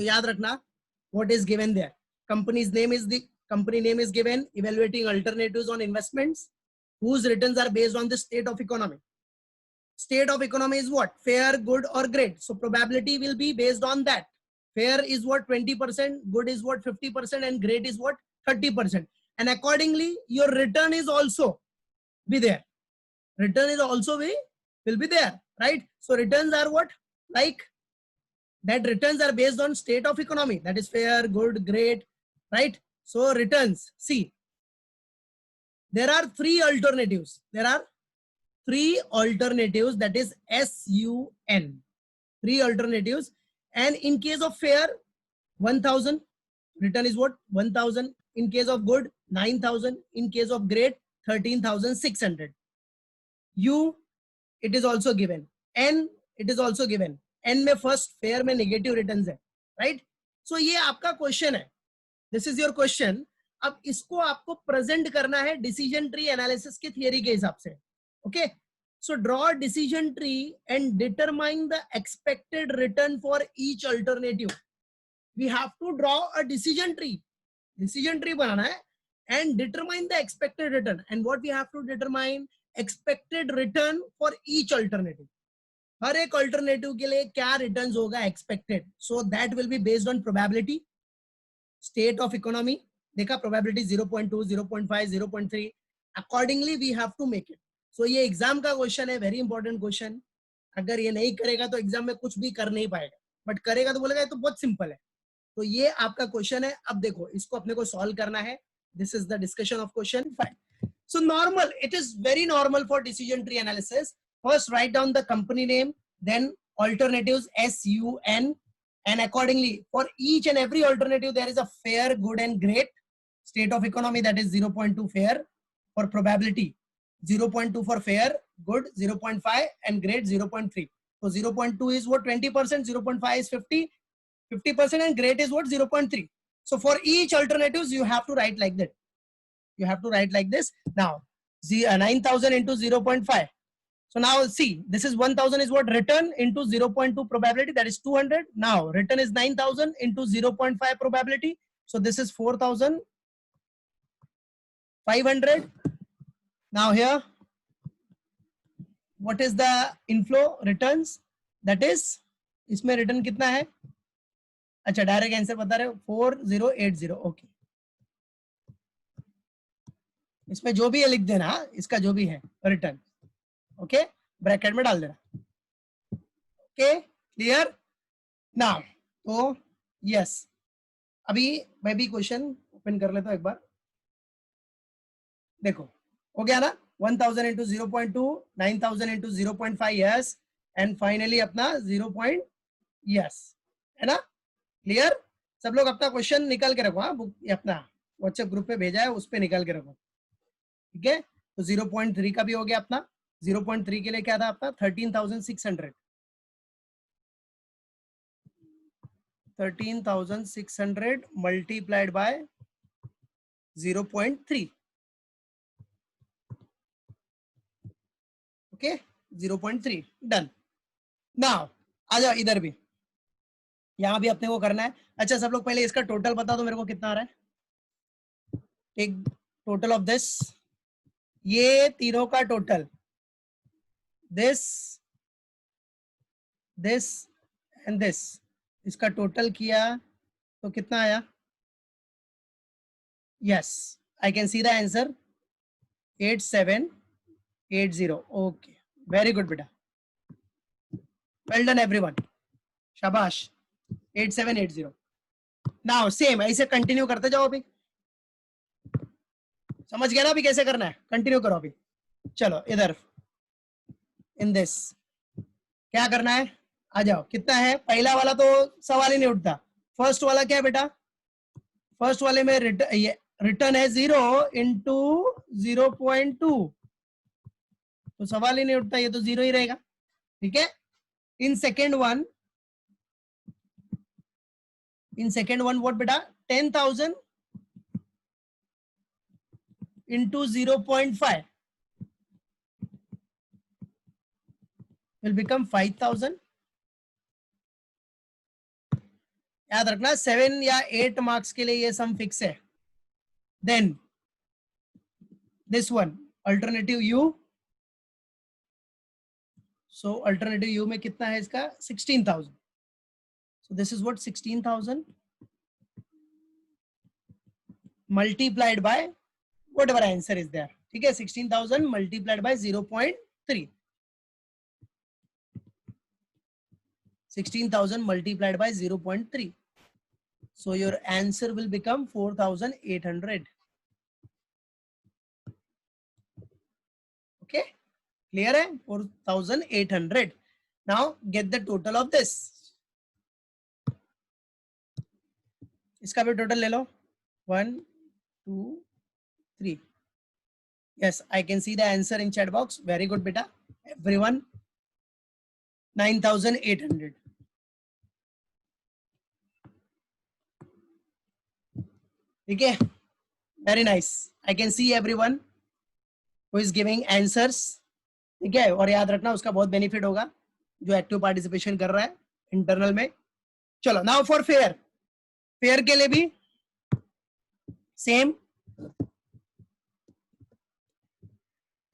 तो याद रखना what is given there. Company's name is the company name is given. Evaluating alternatives on investments whose returns are based on the state of economy. State of economy is what? Fair, good, or great. So probability will be based on that. Fair is what? 20%, good is what? 50%, and great is what? 30%. And accordingly, your return is also be there. Return is also will be there, right? So returns are what? Like that returns are based on state of economy. That is fair, good, great, right? So returns, see, there are three alternatives. There are three alternatives, that is SUN. Three alternatives. And in case of fair, 1000. Return is what? 1000. In case of good, 9000. In case of great, 13,600. U, it is also given. N, it is also given. N में first, fair में negative returns है, right? So ये आपका question है. This is your question. अब इसको आपको present करना है decision tree analysis के theory के हिसाब से. Okay? So draw a decision tree and determine the expected return for each alternative. We have to draw a decision tree. Decision tree बनाना है and determine the expected return. And what we have to determine? Expected return for each alternative. हर एक alternative के लिए क्या returns होगा expected. So that will be based on probability, state of economy. देखा probability 0.2, 0.5, 0.3. Accordingly we have to make it. So ये exam का question है, very important question. अगर ये नहीं करेगा तो exam में कुछ भी कर नहीं पाएगा. But करेगा तो बोलेगा ये तो बहुत simple है. तो ये आपका question है. अब देखो इसको अपने को solve करना है. This is the discussion of question 5. So normal, it is very normal for decision tree analysis. First write down the company name, then alternatives SUN, and accordingly for each and every alternative there is a fair, good, and great. State of economy, that is 0.2 fair. For probability 0.2 for fair, good 0.5, and great 0.3. So 0.2 is what? 20%, 0.5 is 50%, and great is what? 0.3. So for each alternatives you have to write like that. You have to write like this. Now 9,000 into 0.5. So now see, this is 1000 is what? Return into 0.2 probability, that is 200. Now return is 9,000 into 0.5 probability. So this is 4,500. Now here, what is the inflow returns? That is, इसमें return कितना है? अच्छा direct answer बता रहे हो 4080. Okay, इसमें जो भी है लिख देना, इसका जो भी है रिटर्न. ओके, ब्रैकेट में डाल देना. Okay, clear. नाउ तो यस, अभी मैं भी क्वेश्चन ओपन कर लेता हूं एक बार. देखो हो गया ना, 1000 into 0.2, 9000 into 0.5, yes, and finally अपना 0. यस है ना. क्लियर. सब लोग अपना क्वेश्चन निकाल के रखो. हाँ, बुक अपना व्हाट्सएप ग्रुप पे भेजा है, उस पे निकाल के रखो. ठीक है. तो 0.3 का भी हो गया अपना. 0.3 के लिए क्या था अपना? 13,600. 13,600 multiplied by 0.3. Okay, 0.3 done. Now आ जाओ इधर भी, यहां भी अपने को करना है. अच्छा सब लोग पहले इसका टोटल बता दो मेरे को कितना आ रहा है. टेक टोटल ऑफ दिस, ये तीनों का टोटल, दिस एंड दिस, इसका टोटल किया तो कितना आया? Yes, I can see the answer 8780. Okay, very good बेटा, वेल डन एवरीवन, शाबाश. 8780. नाउ सेम ऐसे कंटिन्यू करते जाओ. अभी समझ गया ना अभी कैसे करना है? कंटिन्यू करो अभी. चलो इधर इन दिस क्या करना है? आ जाओ. कितना है? पहला वाला तो सवाल ही नहीं उठता. फर्स्ट वाला क्या है बेटा? फर्स्ट वाले में रिटर्न है 0 इंटू 0.2, तो सवाल ही नहीं उठता, ये तो 0 ही रहेगा. ठीक है. इन सेकेंड वन व्हाट बेटा? 10,000 into 0.5 will become 5,000. याद रखना 7 या 8 मार्क्स के लिए ये सम फिक्स है. Then this one alternative U. So alternative U में कितना है इसका 16,000. So this is what 16,000 multiplied by whatever answer is there. ठीक है 16,000 multiplied by 0.3. 16,000 multiplied by 0.3. So your answer will become 4,800. Okay, clear है 4,800. Now get the total of this. इसका भी total ले लो 1 2 3. Yes, I can see the answer in chat box. Very good beta everyone. 9,800. ठीक है, very nice. I can see everyone who is giving answers. ठीक है, और याद रखना उसका बहुत बेनिफिट होगा जो एक्टिव पार्टिसिपेशन कर रहा है इंटरनल में. चलो नाउ फॉर फेयर. फेयर के लिए भी same.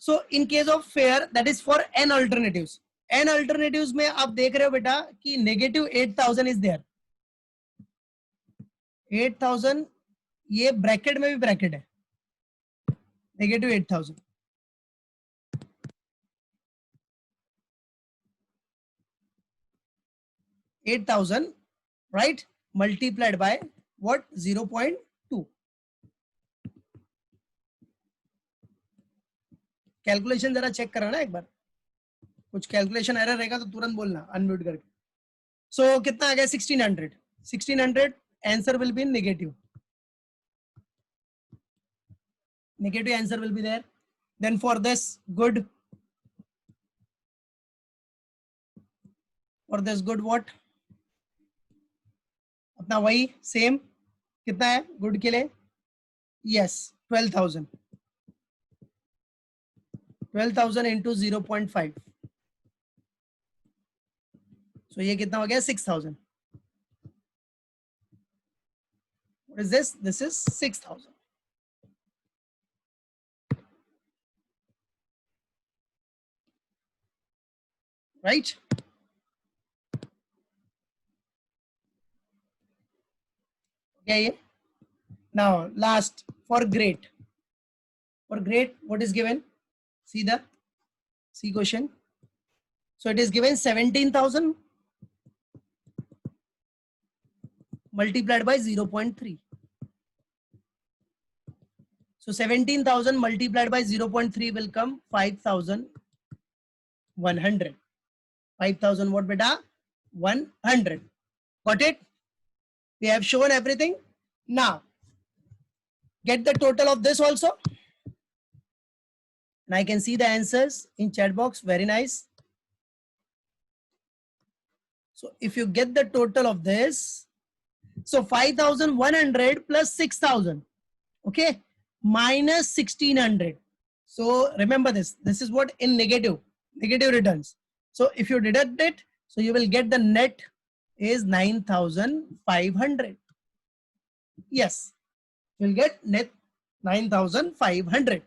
So in case of fair that is for N alternatives. N alternatives में आप देख रहे हो बेटा कि नेगेटिव 8,000 इज देयर. 8,000 ये ब्रैकेट में भी ब्रैकेट है. Negative 8,000. Right multiplied by what 0.2. Calculation जरा चेक करा ना एक बार. कुछ कैलकुलेशन एरर रहेगा तो तुरंत बोलना अनम्यूट करके. सो कितना आ गया 1600. 1600 answer will be negative. Negative answer will be there. Then for this good, for this good what? अपना वही सेम. कितना है गुड के लिए? Yes, 12,000. 12,000 into 0.5. So ये कितना हो गया 6,000. What is this? This is 6,000. Right? Okay. Now last for great. For great, what is given? See the C question. So it is given 17,000 multiplied by 0.3. So 17,000 multiplied by 0.3 will come 5,100. 5,000 what beta? 100. Got it? We have shown everything. Now get the total of this also. And I can see the answers in chat box. Very nice. So if you get the total of this, so 5,100 plus 6,000, okay, minus 1,600. So remember this. This is what in negative returns. So if you deduct it, so you will get the net is 9,500. Yes, you'll get net 9,500.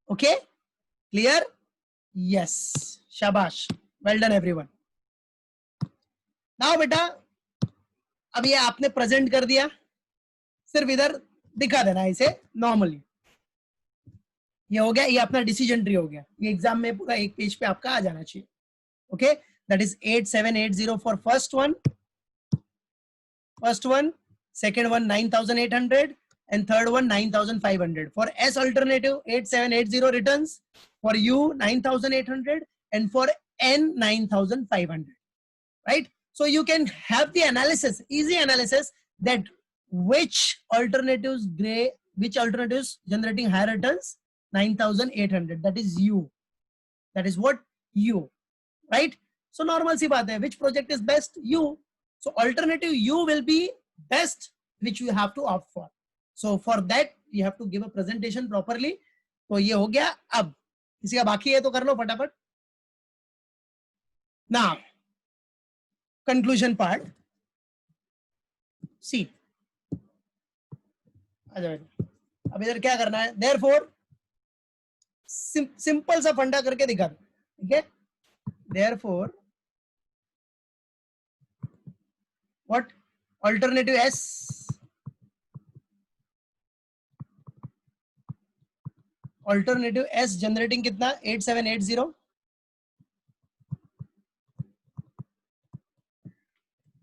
Okay, clear? Yes, shabash. Well done everyone. Now बेटा अब ये आपने present कर दिया, सिर्फ इधर दिखा देना इसे नॉर्मली. ये हो गया, ये अपना डिसीजन ट्री हो गया. ये एग्जाम में पूरा एक पेज पे आपका आ जाना चाहिए. Okay, that is 8780 for first one, second one 9,800 and third one 9,500. For S alternative 8780 returns, for U 9,800 and for N 9,500. Right? So you can have the analysis, easy analysis, that which alternatives generating higher returns. 9,800, that is U. That is what? U. Right? So normal सी बात है, which project is best? U. So alternative U will be best, which you have to opt for. So for that you have to give a presentation properly. तो ये हो गया. अब किसी का बाकी है तो कर लो फटाफट. Now conclusion part. सी आ जाओ। अब इधर क्या करना है, देयरफॉर सिंपल सा फंडा करके दिखा दो, ठीक है। Therefore what alternative S, alternative S generating कितना 8780,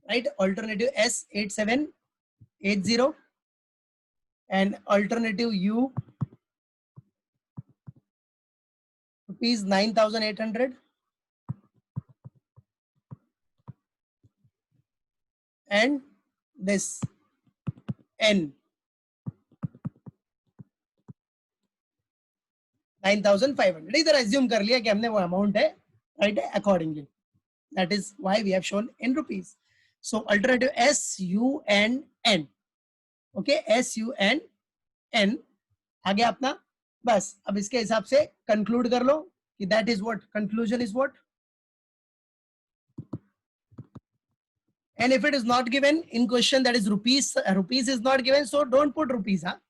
right, alternative S 8780 and alternative U rupees 9800 and this N 9500. इधर assume कर लिया कि हमने वो amount है, right, accordingly. That is why we have shown in rupees. So alternative S, U and N. Okay, S, U and N. आ गया अपना, बस अब इसके हिसाब से conclude कर लो कि that is what, conclusion is what. And if it is not given in question, that is rupees, rupees is not given, so don't put rupees. हाँ,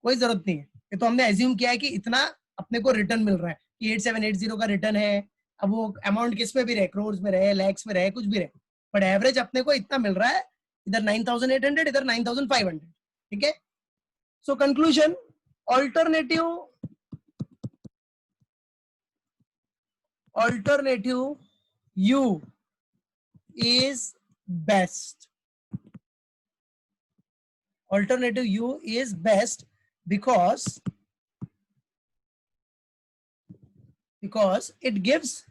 कोई जरूरत नहीं है, ये तो हमने assume किया है कि इतना अपने को रिटर्न मिल रहा है कि 8780 का रिटर्न है। अब वो अमाउंट किस में भी रहे, क्रोर्स में रहे, लैक्स में रहे, कुछ भी रहे, बट एवरेज अपने को इतना मिल रहा है, इधर 9800, इधर 9500, ठीक है। So conclusion, alternative U is best. Alternative U is best because it gives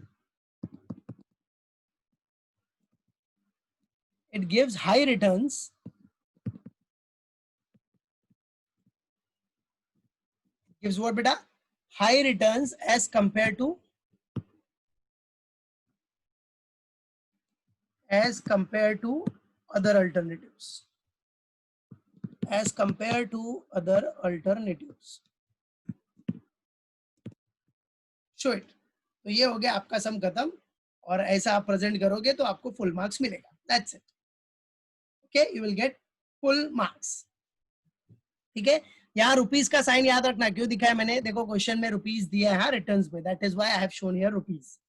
high returns, gives what beta, high returns as compared to other alternatives, show it. तो ये हो गया आपका सम खत्म, और ऐसा आप प्रेजेंट करोगे तो आपको फुल मार्क्स मिलेगा, that's it. Okay, you will get full marks, ठीक है। यहाँ रुपीस का साइन याद रखना, क्यों दिखाया मैंने, देखो क्वेश्चन में रुपीस दिया है रिटर्न्स में, that is why I have shown here rupees,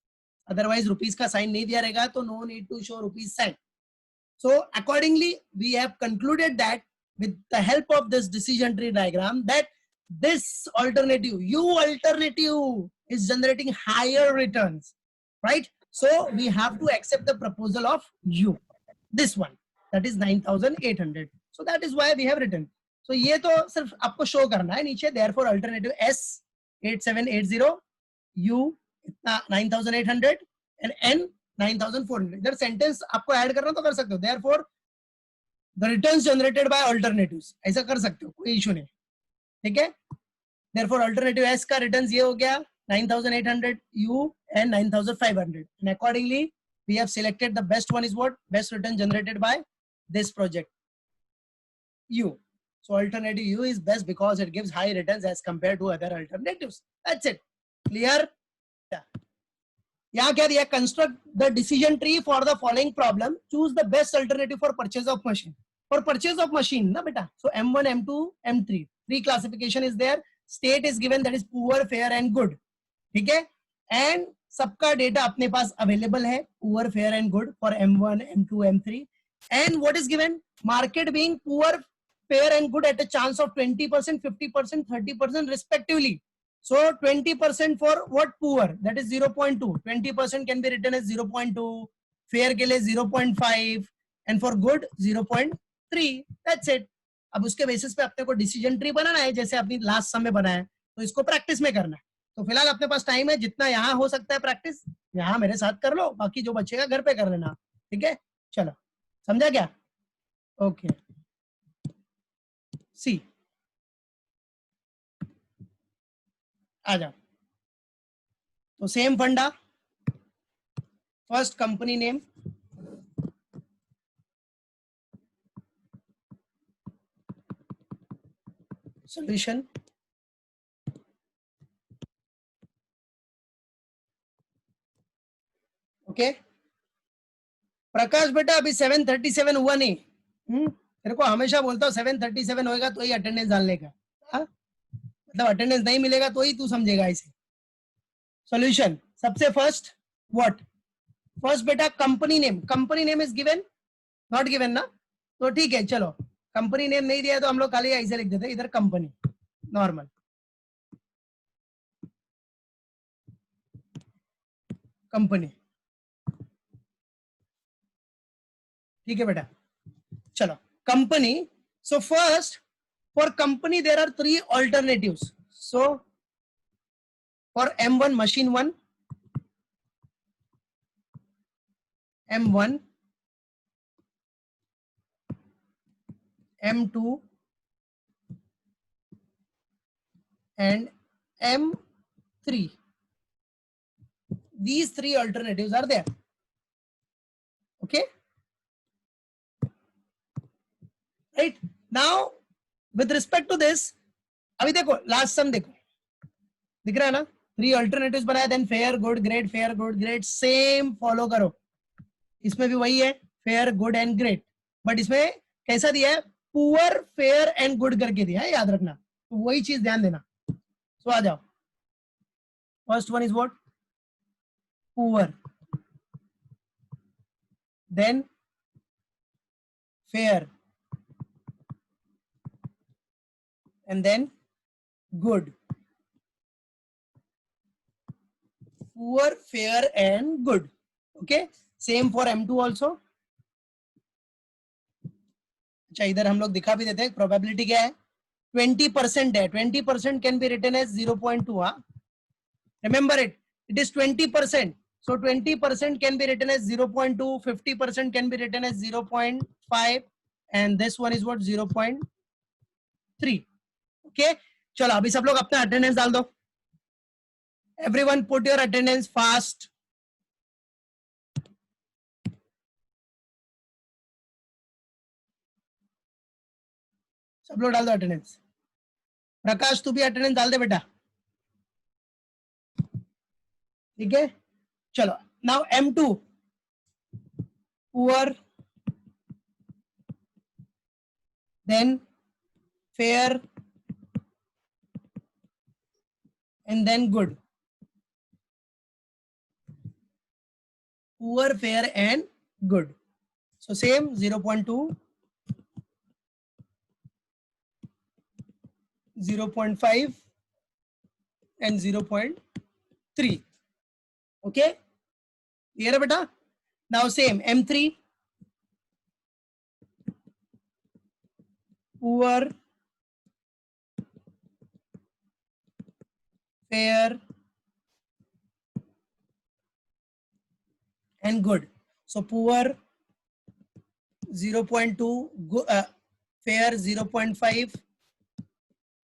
otherwise rupees का साइन नहीं दिया रहेगा तो no need to show rupees sign. So accordingly, we have concluded that with the help of this decision tree diagram, that this alternative, U alternative, is generating higher returns, right? So we have to accept the proposal of U, this one, that is 9800. So that is why we have written. So ये तो सिर्फ आपको show करना है नीचे, therefore alternative S 8780, U इतना 9800 and N 9400. इधर sentence आपको ऐड करना तो कर सकते हो, therefore the returns generated by alternatives, ऐसा कर सकते हो, कोई इशू नहीं, ठीक है। देयरफॉर अल्टरनेटिव एस का रिटर्न्स ये हो गया 9800 U and 9500, and accordingly we have selected the best one is what, best return generated by this project U. So alternative U is best because it gives high returns as compared to other alternatives. That's it. Clear? Yeah. यहाँ क्या दिया, construct the decision tree for the following problem, choose the best alternative for purchase of machine, for purchase of machine ना बेटा। So M1, M2, M3, 3 classification is there, state is given, that is poor, fair and good, ठीक है। And सबका data अपने पास available है, poor, fair and good for M1, M2, M3, and what is given, market being poor, fair and good at a chance of 20%, 50%, 30% respectively. So 20% for what, poor, that is 0.2, 20% can be written as 0.2, fair के लिए 0.5 and for good 0.3, that's it. अब उसके basis पे अपने को decision tree बनाना है, जैसे अपनी लास्ट सम में बनाया है, तो इसको प्रैक्टिस में करना है। तो फिलहाल अपने पास टाइम है, जितना यहाँ हो सकता है प्रैक्टिस यहाँ मेरे साथ कर लो, बाकी जो बचेगा घर पे कर लेना, ठीक है। चलो, समझा क्या? ओके, सी आ जाओ। तो सेम फंडा, first company name, solution, okay. Prakash बेटा अभी 737 हुआ नहीं, तेरे को हमेशा बोलता हूँ 7:37 होएगा तो ही अटेंडेंस डालने का, हाँ? मतलब अटेंडेंस नहीं मिलेगा तो ही तू समझेगा इसे। सॉल्यूशन सबसे फर्स्ट व्हाट, फर्स्ट बेटा company name is given, not given ना, तो ठीक है चलो, कंपनी नेम नहीं दिया तो हम लोग खाली ऐसे लिख देते इधर कंपनी नॉर्मल, कंपनी, ठीक है बेटा। चलो company, so first for company there are 3 alternatives, so for M1 machine 1, M1, M2 and M3, these 3 alternatives are there, okay, right? Now with respect to this, अभी देखो लास्ट सम देखो, दिख रहा है ना, 3 alternatives बनाया, then fair good great, same follow करो, इसमें भी वही है fair good and great, but इसमें कैसा दिया है, पुअर फेयर एंड गुड करके दिया है, याद रखना, तो वही चीज ध्यान देना। सो आ जाओ, first one is what, poor, then fair and then good, poor, fair and good, okay, same for M2 also। अच्छा इधर हम लोग दिखा भी देते हैं, प्रोबेबिलिटी क्या है, 20% है, 20% कैन बी रिटन एज 0.2, हाँ, remember it is 20%, so 20% can be written as 0.2, 50% can be written as 0.5 and this one is what, 0.3, okay। चलो अभी सब लोग अपना अटेंडेंस डाल दो, everyone put your attendance fast, सब लोग डाल दो अटेंडेंस, प्रकाश तू भी अटेंडेंस डाल दे बेटा, ठीक है। चलो now M2, poor, then fair and then good, poor, fair and good, so same 0.2, 0.5 and 0.3, okay, clear beta। now same M3, poor, fair and good, so poor 0.2, fair 0.5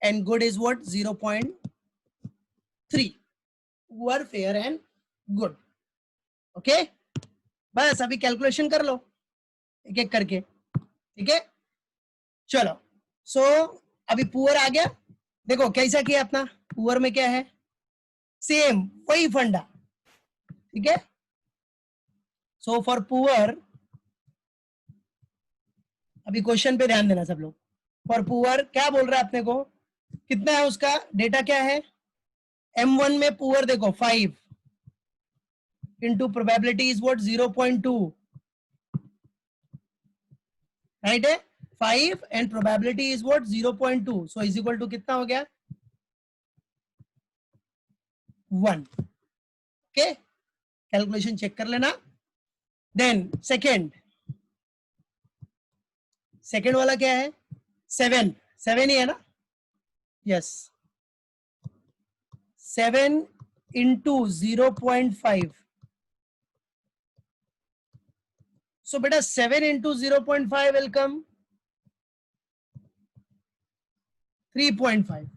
and good is what, 0.3, poor, fair and good, okay। बस अभी calculation कर लो एक एक करके, ठीक है। चलो सो अभी पुअर आ गया, देखो कैसा किया अपना, पुअर में क्या है, सेम वही फंडा, ठीक है। सो फॉर पुअर, अभी क्वेश्चन पे ध्यान देना सब लोग, फॉर पुअर क्या बोल रहा है अपने को, कितना है उसका डेटा क्या है, M1 में पुअर देखो 5 into probability is what, 0.2, right है, 5 and probability is what, 0.2, so is equal to कितना हो गया, 1, ओके, कैलकुलेशन चेक कर लेना। देन सेकेंड वाला क्या है, 7 ही है ना, yes, 7 into 0.5, so beta 7 into 0.5 will come 3.5,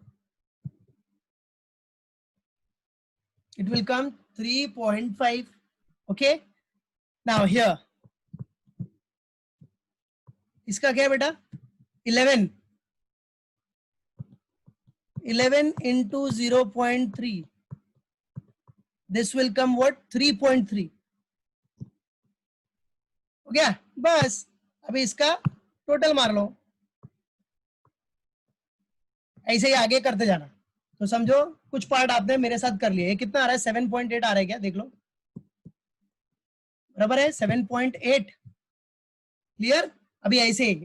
it will come 3.5, okay। now here इसका क्या है बेटा, 11 into 0.3, this will come what, 3.3, हो गया। बस अभी इसका टोटल मार लो, ऐसे ही आगे करते जाना। तो समझो कुछ पार्ट आपने मेरे साथ कर लिए। कितना आ रहा है? 7.8 आ रहा है क्या? देख लो, बराबर है 7.8। क्लियर? अभी ऐसे ही